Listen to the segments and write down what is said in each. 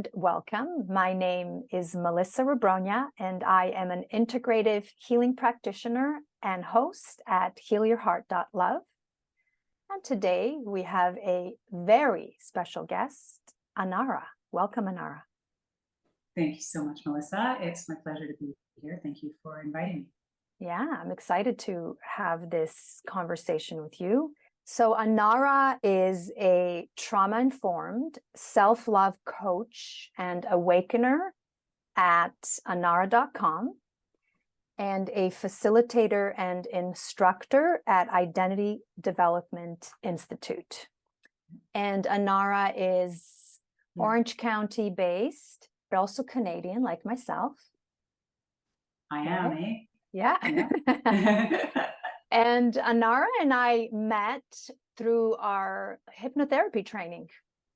and welcome. My name is Melissa Rebronja, and I am an integrative healing practitioner and host at healyourheart.love. And today we have a very special guest, Anarah. Welcome, Anarah. Thank you so much, Melissa. It's my pleasure to be here. Thank you for inviting me. Yeah, I'm excited to have this conversation with you. So Anarah is a trauma-informed self-love coach and awakener at anarah.com and a facilitator and instructor at Identity Development Institute. And Anarah is Orange County based, but also Canadian, like myself. I am, eh? Yeah. And Anarah and I met through our hypnotherapy training.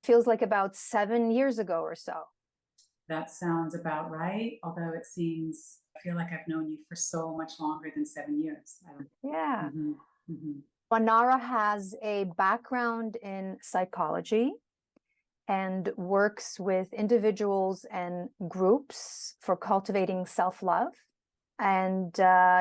Feels like about 7 years ago or so. That sounds about right. Although I feel like I've known you for so much longer than 7 years. Yeah. Anarah has a background in psychology and works with individuals and groups for cultivating self-love. And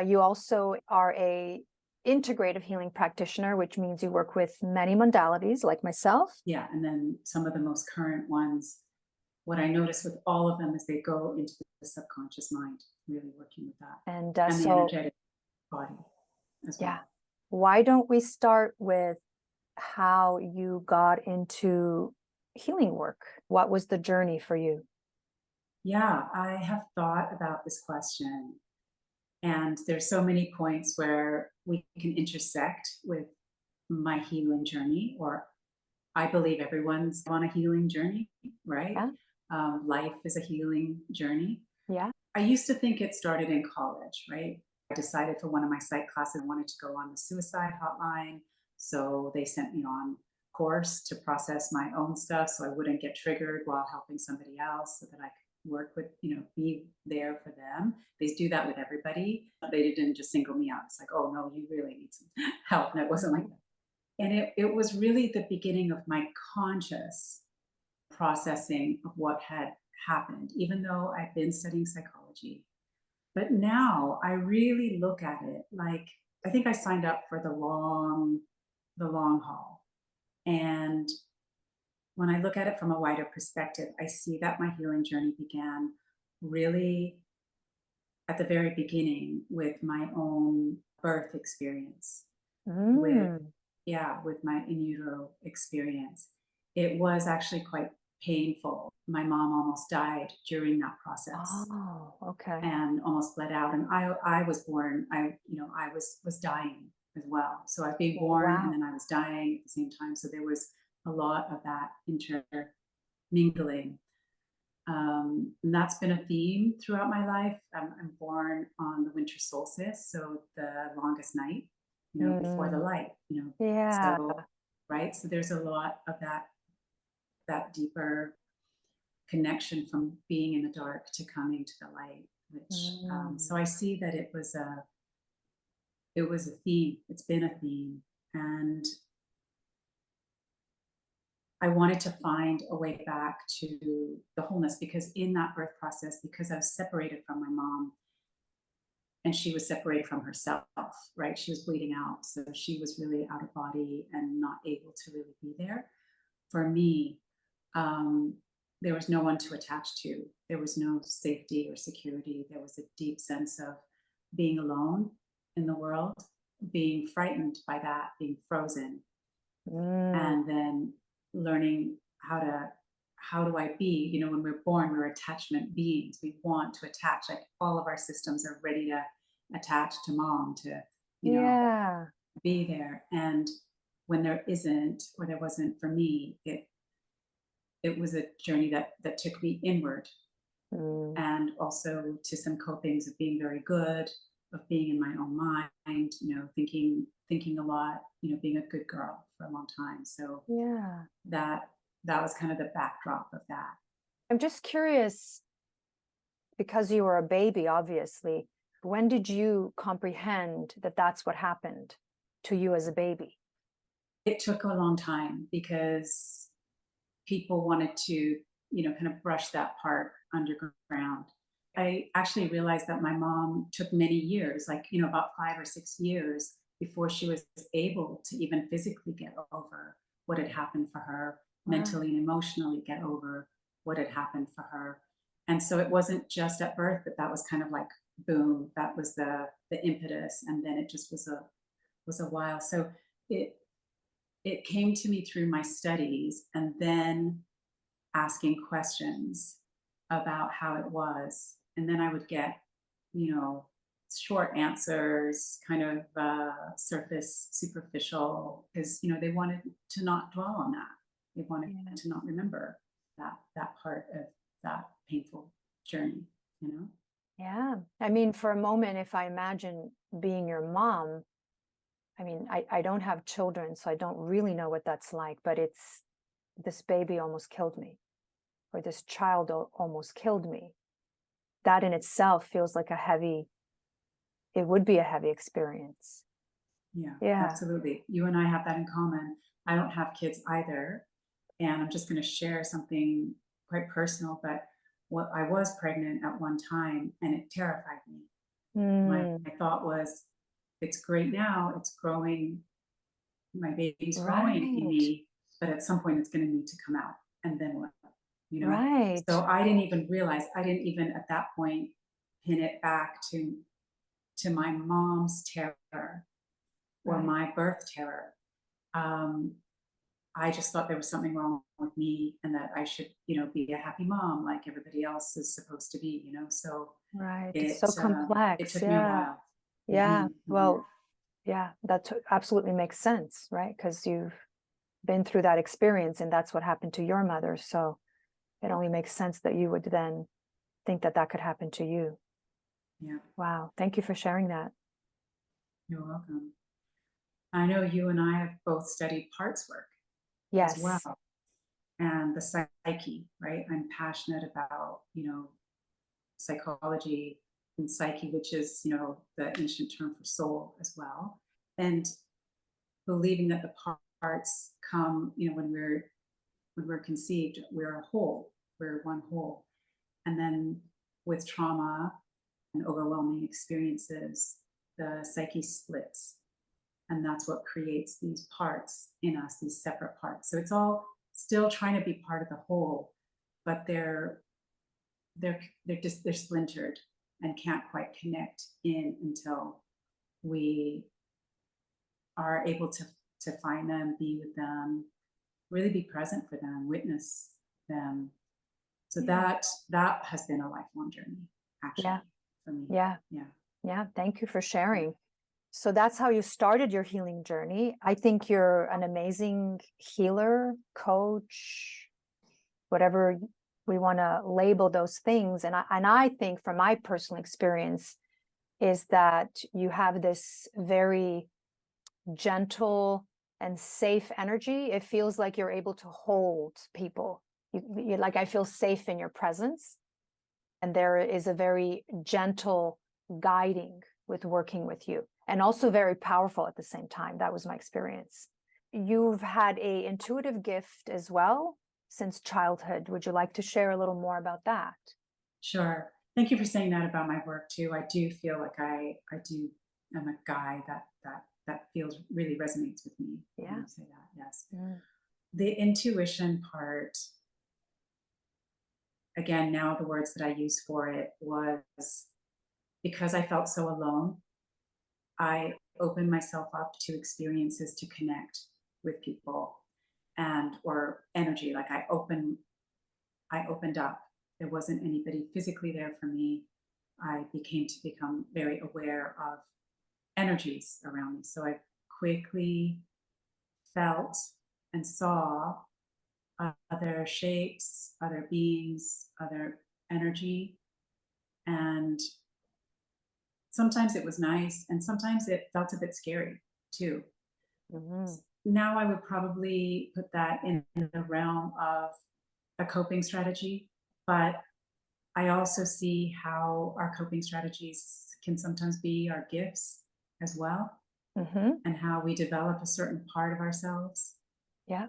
you also are a integrative healing practitioner, which means you work with many modalities like myself. Yeah, and then some of the most current ones, what I notice with all of them is they go into the subconscious mind, really working with that. And the energetic body as well. Yeah. Why don't we start with how you got into healing work? What was the journey for you? Yeah, I have thought about this question. And there's so many points where we can intersect with my healing journey, or I believe everyone's on a healing journey, right? Yeah. Life is a healing journey. Yeah. I used to think it started in college, right? I decided for one of my psych classes I wanted to go on the suicide hotline. So they sent me on course to process my own stuff so I wouldn't get triggered while helping somebody else, so that I could work with, be there for them. They do that with everybody. They didn't just single me out. It's like, oh no, you really need some help. And it wasn't like that. And it was really the beginning of my conscious processing of what had happened, even though I've been studying psychology. But now I really look at it like, I think I signed up for the long haul. And when I look at it from a wider perspective, I see that my healing journey began really at the very beginning with my own birth experience, with my in utero experience. It was actually quite painful. My mom almost died during that process. Oh, okay. And almost bled out. And I was born, I was dying as well. So I was being born and then I was dying at the same time. So there was a lot of that intermingling. And that's been a theme throughout my life. I'm born on the winter solstice, so the longest night, before the light, Yeah. So, right. So there's a lot of that deeper connection from being in the dark to coming to the light, which so I see that it was a theme. It's been a theme, and I wanted to find a way back to the wholeness, because in that birth process, because I was separated from my mom and she was separated from herself, right? She was bleeding out. So she was really out of body and not able to really be there. For me, there was no one to attach to. There was no safety or security. There was a deep sense of being alone in the world, being frightened by that, being frozen. And then learning how do I be, when we're born, we're attachment beings. We want to attach, like all of our systems are ready to attach to mom, to, be there. And when there isn't, or there wasn't for me, it was a journey that took me inward, and also to some copings of being very good, of being in my own mind, thinking a lot, being a good girl for a long time. So that was kind of the backdrop of that. I'm just curious, because you were a baby, obviously, when did you comprehend that that's what happened to you as a baby? It took a long time, because people wanted to kind of brush that part underground. I actually realized that my mom took many years, like, about 5 or 6 years before she was able to even physically get over what had happened for her, mentally and emotionally get over what had happened for her. And so it wasn't just at birth, but that was kind of like, boom, that was the impetus. And then it just was a while. So it came to me through my studies, and then asking questions about how it was. And then I would get, short answers, kind of surface, superficial, because, they wanted to not dwell on that. They wanted to not remember that part of that painful journey, Yeah. I mean, for a moment, if I imagine being your mom, I mean, I don't have children, so I don't really know what that's like, but it's, this baby almost killed me, or this child almost killed me. That in itself feels like it would be a heavy experience. Yeah, absolutely. You and I have that in common. I don't have kids either. And I'm just going to share something quite personal, but I was pregnant at one time, and it terrified me. My thought was, it's great now, it's growing, my baby's growing in me, but at some point it's going to need to come out, and then what, So I didn't even realize, I didn't even at that point pin it back to my mom's terror or my birth terror. I just thought there was something wrong with me, and that I should, be a happy mom like everybody else is supposed to be, So it's so complex. It took me a while. Yeah. Well, yeah, that absolutely makes sense, right? Because you've been through that experience, and that's what happened to your mother. So it only makes sense that you would then think that that could happen to you. Yeah. Wow. Thank you for sharing that. You're welcome. I know you and I have both studied parts work as well, and the psyche, right? I'm passionate about, psychology and psyche, which is, the ancient term for soul as well. And believing that the parts come, when we're conceived, we're a whole, we're one whole. And then with trauma and overwhelming experiences, the psyche splits. And that's what creates these parts in us, these separate parts. So it's all still trying to be part of the whole, but they're splintered and can't quite connect in until we are able to find them, be with them, really be present for them, witness them. So that has been a lifelong journey, actually, for me. Yeah. Thank you for sharing. So that's how you started your healing journey. I think you're an amazing healer, coach, whatever we want to label those things. And I think from my personal experience is that you have this very gentle and safe energy. It feels like you're able to hold people. You like, I feel safe in your presence. And there is a very gentle guiding with working with you, and also very powerful at the same time. That was my experience. You've had a intuitive gift as well since childhood. Would you like to share a little more about that? Sure. Thank you for saying that about my work too. I do feel like I'm a guy that feels really resonates with me. Yeah. When you say that, yes. The intuition part, again, now the words that I use for it was because I felt so alone. I opened myself up to experiences to connect with people or energy. Like I opened up. There wasn't anybody physically there for me. I become very aware of energies around me. So I quickly felt and saw other shapes, other beings, other energy. And sometimes it was nice, and sometimes it felt a bit scary too. Now I would probably put that in the realm of a coping strategy, but I also see how our coping strategies can sometimes be our gifts as well, and how we develop a certain part of ourselves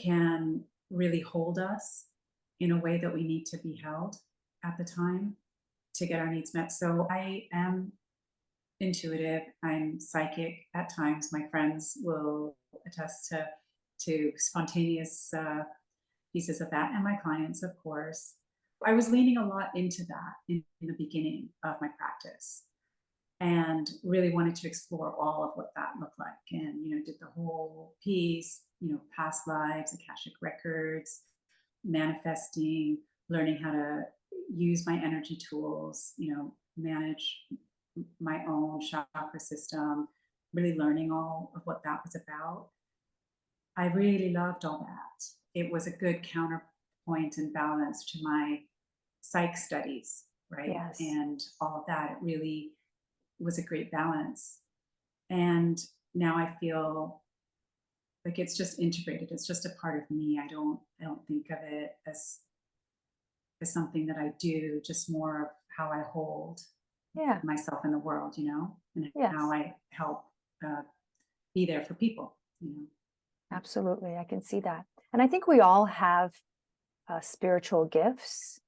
can really hold us in a way that we need to be held at the time to get our needs met. So I am intuitive, I'm psychic at times. My friends will attest to spontaneous pieces of that, and my clients, of course. I was leaning a lot into that in the beginning of my practice, and really wanted to explore all of what that looked like. And, did the whole piece, past lives, Akashic records, manifesting, learning how to use my energy tools, manage my own chakra system, really learning all of what that was about. I really loved all that. It was a good counterpoint and balance to my psych studies, right? Yes. And all of that. It really was a great balance. And now I feel like it's just integrated. It's just a part of me. I don't think of it as something that I do, just more of how I hold myself in the world, and how I help be there for people, Absolutely. I can see that. And I think we all have spiritual gifts.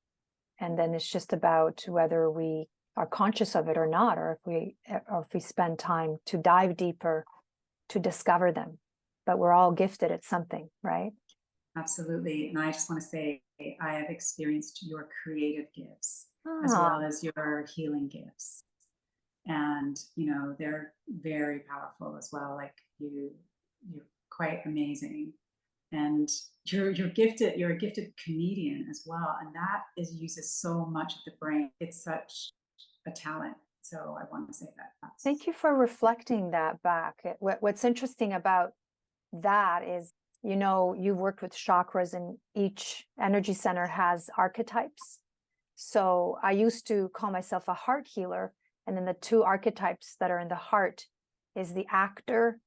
And then it's just about whether we are conscious of it or not, or if we spend time to dive deeper to discover them. But we're all gifted at something, right? Absolutely. And I just want to say, I have experienced your creative gifts as well as your healing gifts. And, they're very powerful as well. Like you're quite amazing. And you're gifted, you're a gifted comedian as well. And that uses so much of the brain. It's such a talent. So I want to say that. Thank you for reflecting that back. What's interesting about that is, you've worked with chakras, and each energy center has archetypes. So I used to call myself a heart healer. And then the two archetypes that are in the heart is the actor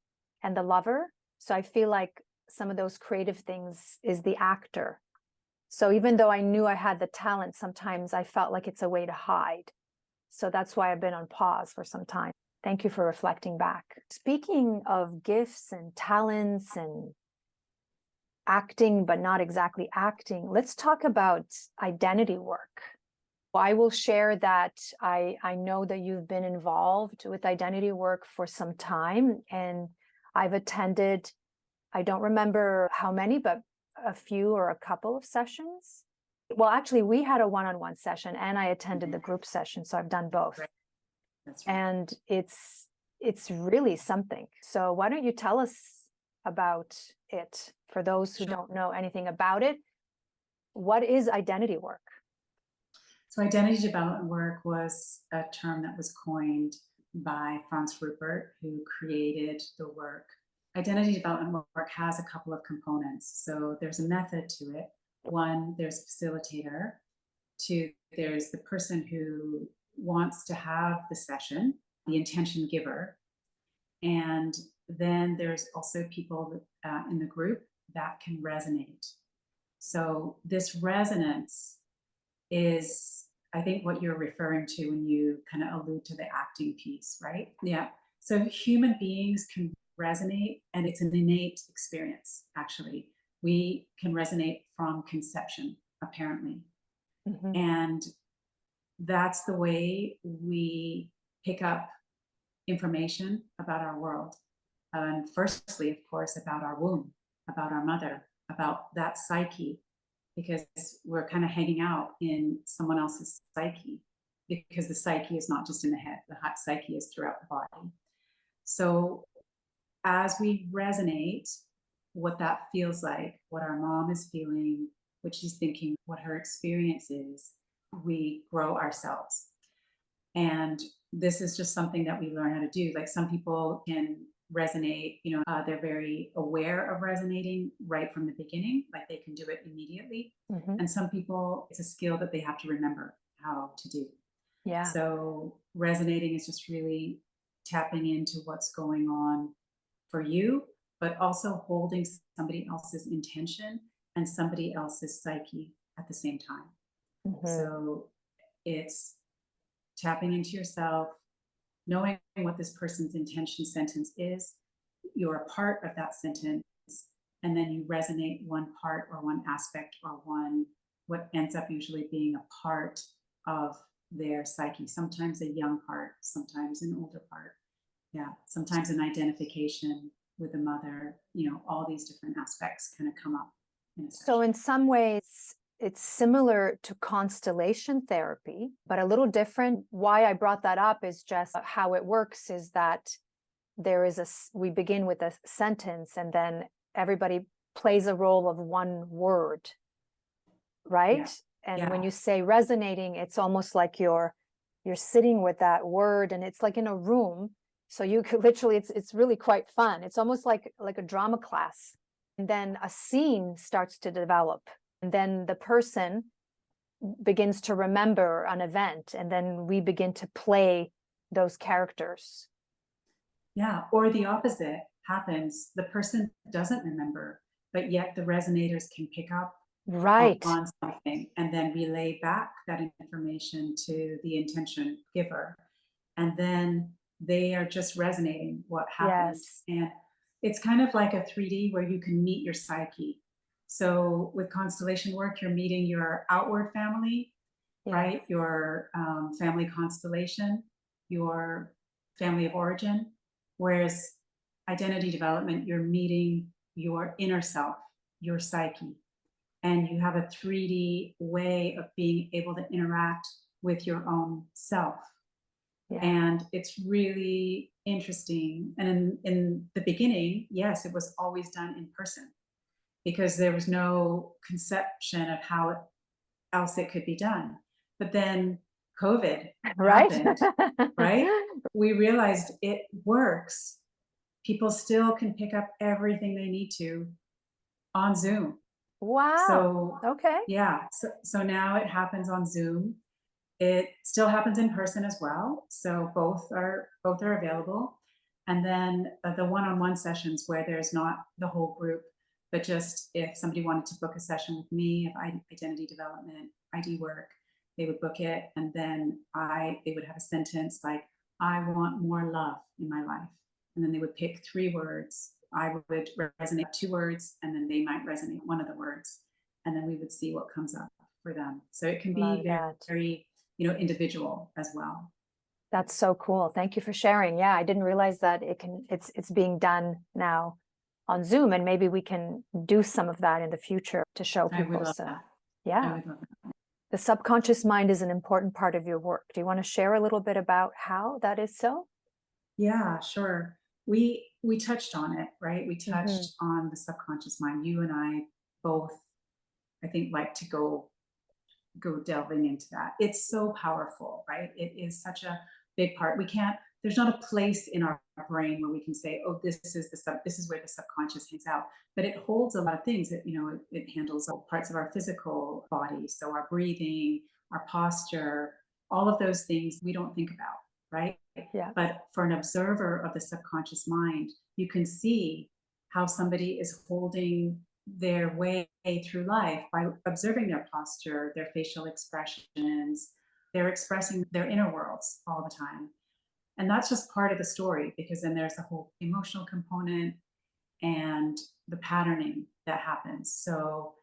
and the lover. So I feel like some of those creative things is the actor. So even though I knew I had the talent, sometimes I felt like it's a way to hide. So that's why I've been on pause for some time. Thank you for reflecting back. Speaking of gifts and talents and acting, but not exactly acting, let's talk about identity work. I will share that I know that you've been involved with identity work for some time, and I've attended, I don't remember how many, but a few or a couple of sessions. Well, actually, we had a one-on-one session and I attended the group session, so I've done both. That's right. And it's really something. So why don't you tell us about it for those who don't know anything about it? What is identity work? So identity development work was a term that was coined by Franz Rupert, who created the work. Identity development work has a couple of components. So there's a method to it. One, there's a facilitator. Two, there's the person who wants to have the session, the intention giver. And then there's also people in the group that can resonate. So this resonance is, I think, what you're referring to when you kind of allude to the acting piece, right? Yeah. So human beings can resonate, and it's an innate experience, actually. We can resonate from conception, apparently. Mm-hmm. And that's the way we pick up information about our world. And firstly, of course, about our womb, about our mother, about that psyche, because we're kind of hanging out in someone else's psyche, because the psyche is not just in the head, the psyche is throughout the body. So as we resonate what that feels like, what our mom is feeling, what she's thinking, what her experience is, we grow ourselves. And this is just something that we learn how to do. Like some people can resonate, they're very aware of resonating right from the beginning, like they can do it immediately. Mm-hmm. And some people, it's a skill that they have to remember how to do. Yeah. So resonating is just really tapping into what's going on for you, but also holding somebody else's intention and somebody else's psyche at the same time. Mm-hmm. So it's tapping into yourself, knowing what this person's intention sentence is. You're a part of that sentence, and then you resonate one part or one aspect or one what ends up usually being a part of their psyche, sometimes a young part, sometimes an older part. Yeah, sometimes an identification with a mother, all these different aspects kind of come up in a session. So in some ways, it's similar to constellation therapy, but a little different. Why I brought that up is just how it works is that we begin with a sentence and then everybody plays a role of one word, right? Yeah. And when you say resonating, it's almost like you're sitting with that word, and it's like in a room. So you could literally, it's really quite fun. It's almost like a drama class. And then a scene starts to develop. And then the person begins to remember an event. And then we begin to play those characters. Yeah, or the opposite happens. The person doesn't remember, but yet the resonators can pick up on something and then relay back that information to the intention giver. And then they are just resonating what happened. Yes. And it's kind of like a 3D where you can meet your psyche. So with constellation work, you're meeting your outward family, right? Your family constellation, your family of origin. Whereas identity development, you're meeting your inner self, your psyche. And you have a 3D way of being able to interact with your own self. Yeah. And it's really interesting. And in the beginning, yes, it was always done in person because there was no conception of how else it could be done. But then COVID happened, right? We realized it works. People still can pick up everything they need to on Zoom. Wow. So, okay. Yeah. So now it happens on Zoom. It still happens in person as well. So both are available. And then the one-on-one sessions where there's not the whole group, but just if somebody wanted to book a session with me of identity development, ID work, they would book it. And then they would have a sentence like, I want more love in my life. And then they would pick 3 words. I would resonate 2 words, and then they might resonate one of the words. And then we would see what comes up for them. So it can be very individual as well. That's so cool. Thank you for sharing. Yeah, I didn't realize that it's being done now on Zoom, and maybe we can do some of that in the future to show people. I would love that. Yeah. I would love that. The subconscious mind is an important part of your work. Do you want to share a little bit about how that is so? Yeah, sure. We touched on it, right? We touched on the subconscious mind. You and I both, I think, like to go delving into that. It's so powerful, right? It is such a big part. There's not a place in our brain where we can say, oh, this is where the subconscious hangs out. But it holds a lot of things that, it handles all parts of our physical body. So our breathing, our posture, all of those things we don't think about, right? Yeah. But for an observer of the subconscious mind, you can see how somebody is holding their way through life by observing their posture, their facial expressions. They're expressing their inner worlds all the time. And that's just part of the story, because then there's the whole emotional component and the patterning that happens. So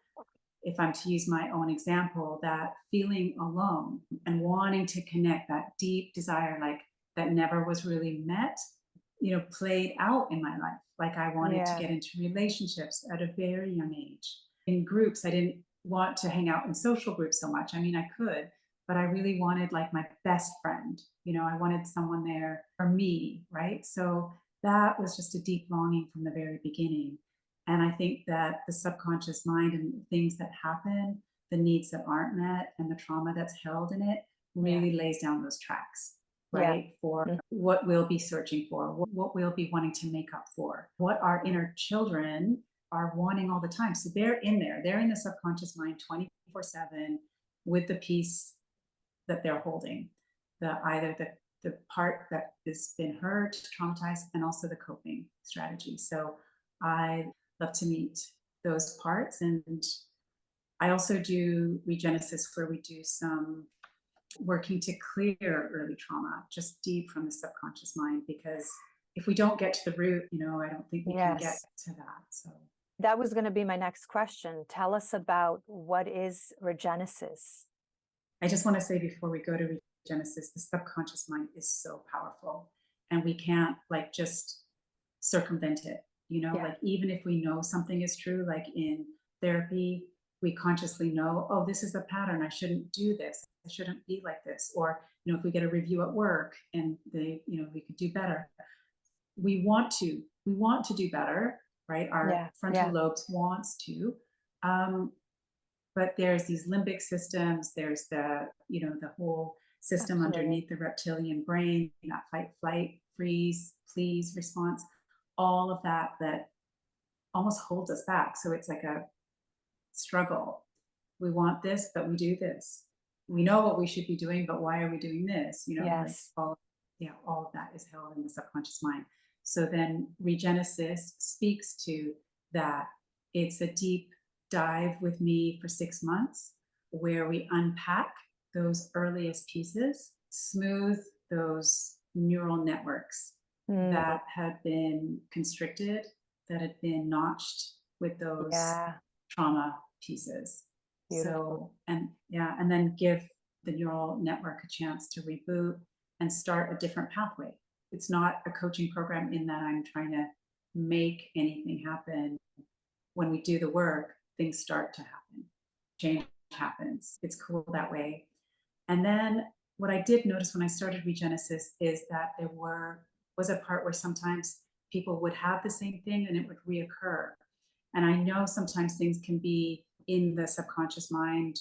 if I'm to use my own example, that feeling alone and wanting to connect, that deep desire, like that never was really met, played out in my life. Like I wanted to get into relationships at a very young age. In groups, I didn't want to hang out in social groups so much. I mean, I could, but I really wanted like my best friend. I wanted someone there for me, right? So that was just a deep longing from the very beginning. And I think that the subconscious mind and things that happen, the needs that aren't met, and the trauma that's held in it really lays down those tracks, right? For what we'll be searching for, what we'll be wanting to make up for, what our inner children are wanting all the time. So they're in there, they're in the subconscious mind 24/7 with the piece that they're holding, either the part that has been hurt, traumatized, and also the coping strategy. So I love to meet those parts. And I also do Regenesis, where we do some working to clear early trauma, just deep from the subconscious mind, because if we don't get to the root, I don't think we can get to that. So That was going to be my next question. Tell us about what is regenesis. I just want to say before we go to regenesis, the subconscious mind is so powerful, and we can't like just circumvent it. Like even if we know something is true, like in therapy, we consciously know, oh, this is a pattern. I shouldn't do this. I shouldn't be like this. Or, if we get a review at work and we could do better. We want to do better, right? Our frontal lobes wants to. But there's these limbic systems, there's the whole system underneath the reptilian brain, that fight, flight, freeze, please response, all of that almost holds us back. So it's like a struggle. We want this, but we do this. We know what we should be doing, but why are we doing this? Yes. Like all of that is held in the subconscious mind. So then regenesis speaks to that. It's a deep dive with me for 6 months where we unpack those earliest pieces, smooth those neural networks that had been constricted, that had been notched with those trauma pieces. Beautiful. So, and then give the neural network a chance to reboot and start a different pathway. It's not a coaching program in that I'm trying to make anything happen. When we do the work, things start to happen. Change happens. It's cool that way. And then what I did notice when I started regenesis is that there was a part where sometimes people would have the same thing and it would reoccur. And I know sometimes things can be in the subconscious mind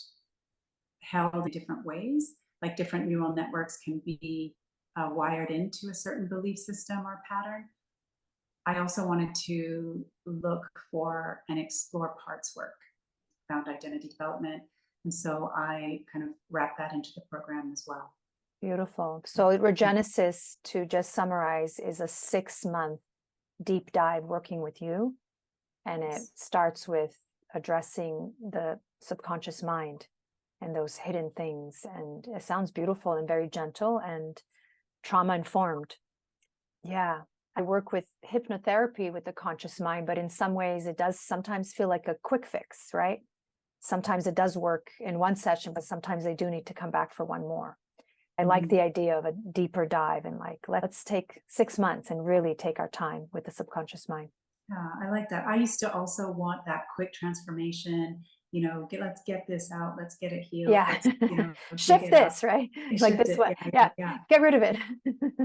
held in different ways, like different neural networks can be wired into a certain belief system or pattern. I also wanted to look for and explore parts work, found identity development. And so I kind of wrapped that into the program as well. Beautiful. So regenesis, to just summarize, is a 6-month deep dive working with you. And it starts with addressing the subconscious mind and those hidden things. And it sounds beautiful and very gentle and trauma informed. Yeah. I work with hypnotherapy with the conscious mind, but in some ways it does sometimes feel like a quick fix, right? Sometimes it does work in one session, but sometimes they do need to come back for one more. I like the idea of a deeper dive and like, let's take 6 months and really take our time with the subconscious mind. Yeah, I like that. I used to also want that quick transformation, let's get this out, let's get it healed. Yeah. Let's, shift this, right? Like this way. Yeah. Get rid of it.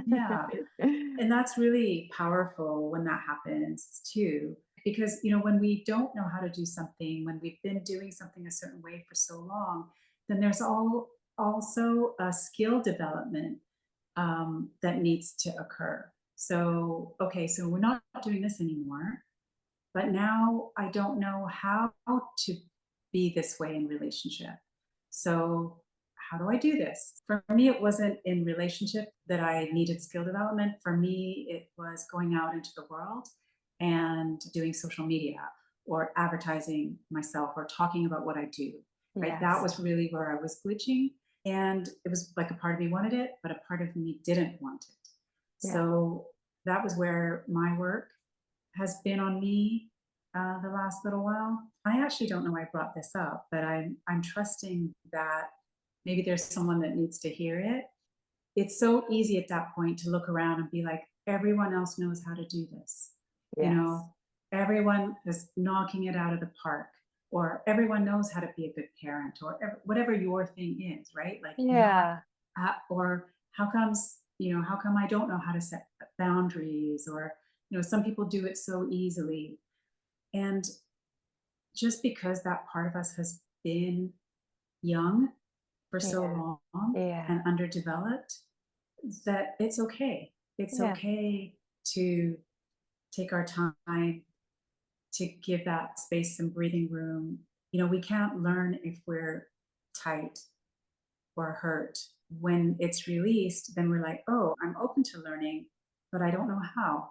Yeah. And that's really powerful when that happens too, because, when we don't know how to do something, when we've been doing something a certain way for so long, then there's also a skill development that needs to occur. So, okay, so we're not doing this anymore, but now I don't know how to be this way in relationship. So how do I do this? For me, it wasn't in relationship that I needed skill development. For me, it was going out into the world and doing social media or advertising myself or talking about what I do, right? Yes. That was really where I was glitching. And it was like a part of me wanted it, but a part of me didn't want it. Yeah. So that was where my work has been on me the last little while. I actually don't know why I brought this up, but I'm trusting that maybe there's someone that needs to hear it. It's so easy at that point to look around and be like, everyone else knows how to do this. Yes. Everyone is knocking it out of the park, or everyone knows how to be a good parent, or whatever your thing is, right? Like, yeah. Or how come I don't know how to set boundaries, or, some people do it so easily. And just because that part of us has been young for so long and underdeveloped, that it's okay. It's okay to take our time, to give that space and breathing room. We can't learn if we're tight or hurt. When it's released, then we're like, oh, I'm open to learning, but I don't know how.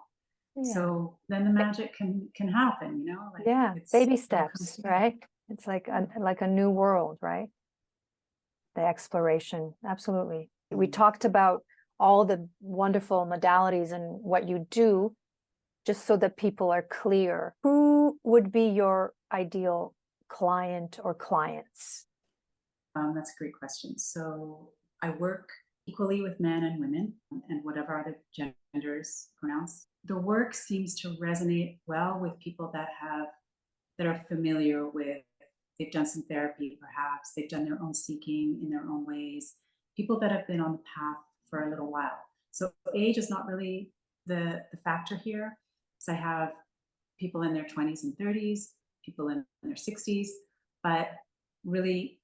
Yeah. So then the magic can happen, like baby steps, right? It's like a new world, right? The exploration. Absolutely. We talked about all the wonderful modalities and what you do, just so that people are clear, who would be your ideal client or clients? That's a great question. So I work equally with men and women and whatever other genders, pronouns. The work seems to resonate well with people that are familiar with, they've done some therapy perhaps, they've done their own seeking in their own ways, people that have been on the path for a little while. So age is not really the factor here. So I have people in their 20s and 30s, people in their 60s, but really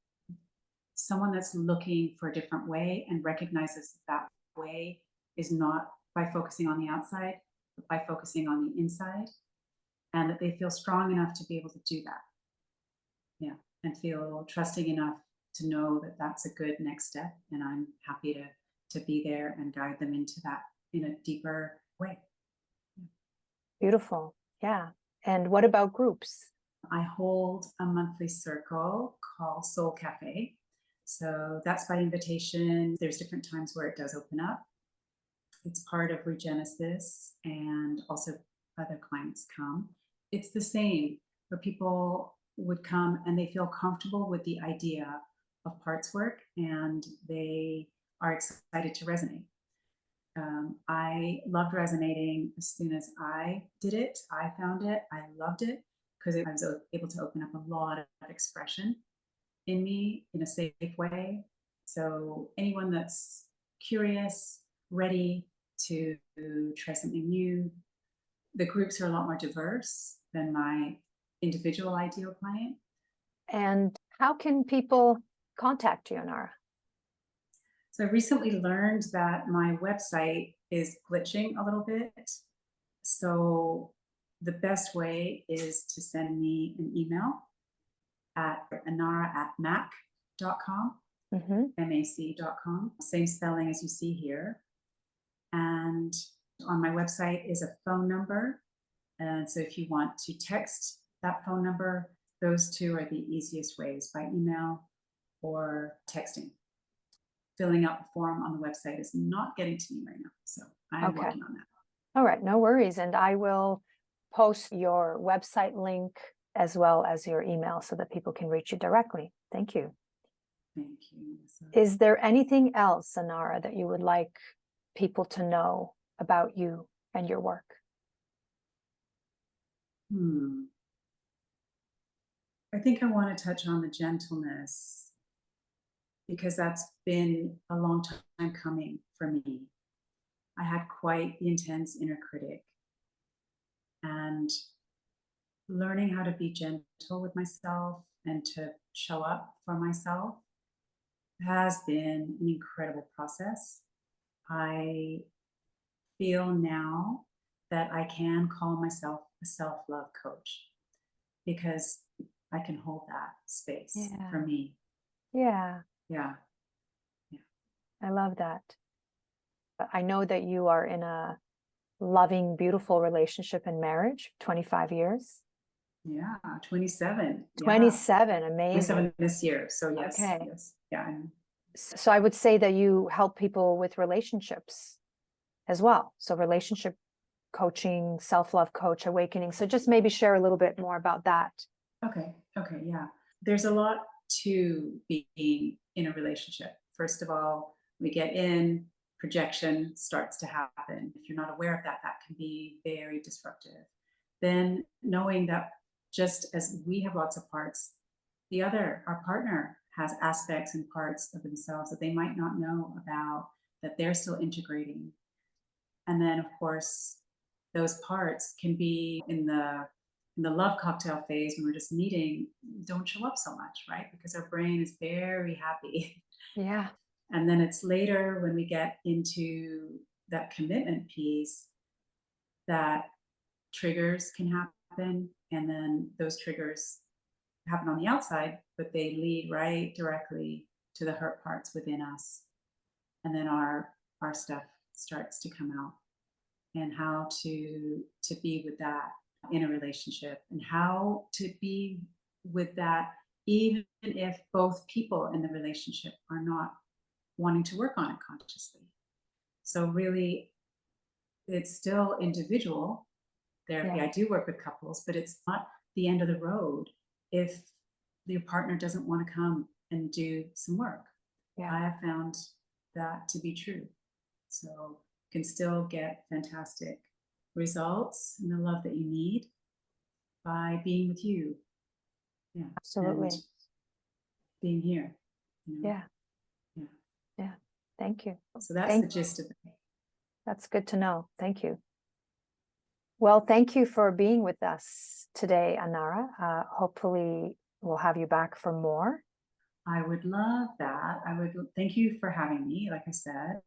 someone that's looking for a different way and recognizes that way is not by focusing on the outside, but by focusing on the inside, and that they feel strong enough to be able to do that. Yeah, and feel trusting enough to know that that's a good next step, and I'm happy to be there and guide them into that in a deeper way. Beautiful. Yeah. And what about groups? I hold a monthly circle called Soul Cafe. So that's by invitation. There's different times where it does open up. It's part of Regenesis, and also other clients come. It's the same, where people would come and they feel comfortable with the idea of parts work and they are excited to resonate. I loved resonating as soon as I did it. I found it. I loved it because I was able to open up a lot of expression in me in a safe way. So anyone that's curious, ready to try something new, the groups are a lot more diverse than my individual ideal client. And how can people contact you, Anarah? So I recently learned that my website is glitching a little bit. So the best way is to send me an email at anarah@mac.com, mac.com, same spelling as you see here. And on my website is a phone number. And so if you want to text that phone number, those two are the easiest ways, by email or texting. Filling out the form on the website is not getting to me right now. So I'm working on that. All right, no worries. And I will post your website link as well as your email so that people can reach you directly. Thank you. Thank you. Is there anything else, Anarah, that you would like people to know about you and your work? I think I want to touch on the gentleness, because that's been a long time coming for me. I had quite the intense inner critic, and learning how to be gentle with myself and to show up for myself has been an incredible process. I feel now that I can call myself a self-love coach, because I can hold that space for me. Yeah. I love that. I know that you are in a loving, beautiful relationship and marriage, 25 years. Yeah, 27. 27, amazing. 27 this year. So yes, Okay. yes. Yeah. So I would say that you help people with relationships as well. So relationship coaching, self-love coach, awakening. So just maybe share a little bit more about that. Okay, yeah. There's a lot to being in a relationship. First of all, we get in, projection starts to happen. If you're not aware of that, that can be very disruptive. Then knowing that just as we have lots of parts, our partner has aspects and parts of themselves that they might not know about, that they're still integrating. And then of course, those parts can be in the love cocktail phase, when we're just meeting, don't show up so much, right? Because our brain is very happy. Yeah. And then it's later when we get into that commitment piece that triggers can happen. And then those triggers happen on the outside, but they lead right directly to the hurt parts within us. And then our stuff starts to come out, and how to be with that in a relationship, and how to be with that even if both people in the relationship are not wanting to work on it consciously. So really, it's still individual, therapy. Yeah. I do work with couples, but it's not the end of the road if your partner doesn't want to come and do some work. Yeah. I have found that to be true. So you can still get fantastic results and the love that you need by being with you. Yeah. Absolutely. And being here. You know? Yeah. Yeah. Yeah. Thank you. So that's the gist of it. That's good to know. Thank you. Well, thank you for being with us today, Anarah. Hopefully we'll have you back for more. I would love that. I would thank you for having me. Like I said,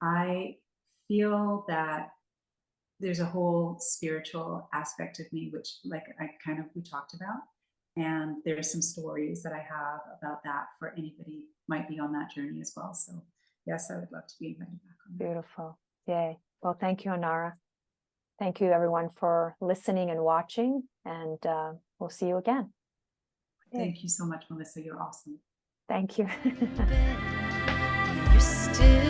I feel that there's a whole spiritual aspect of me, which like we talked about. And there's some stories that I have about that for anybody might be on that journey as well. So yes, I would love to be invited back on that. Beautiful. Yay. Well, thank you, Anarah. Thank you, everyone, for listening and watching, and we'll see you again. Thank you so much, Melissa. You're awesome. Thank you. You're still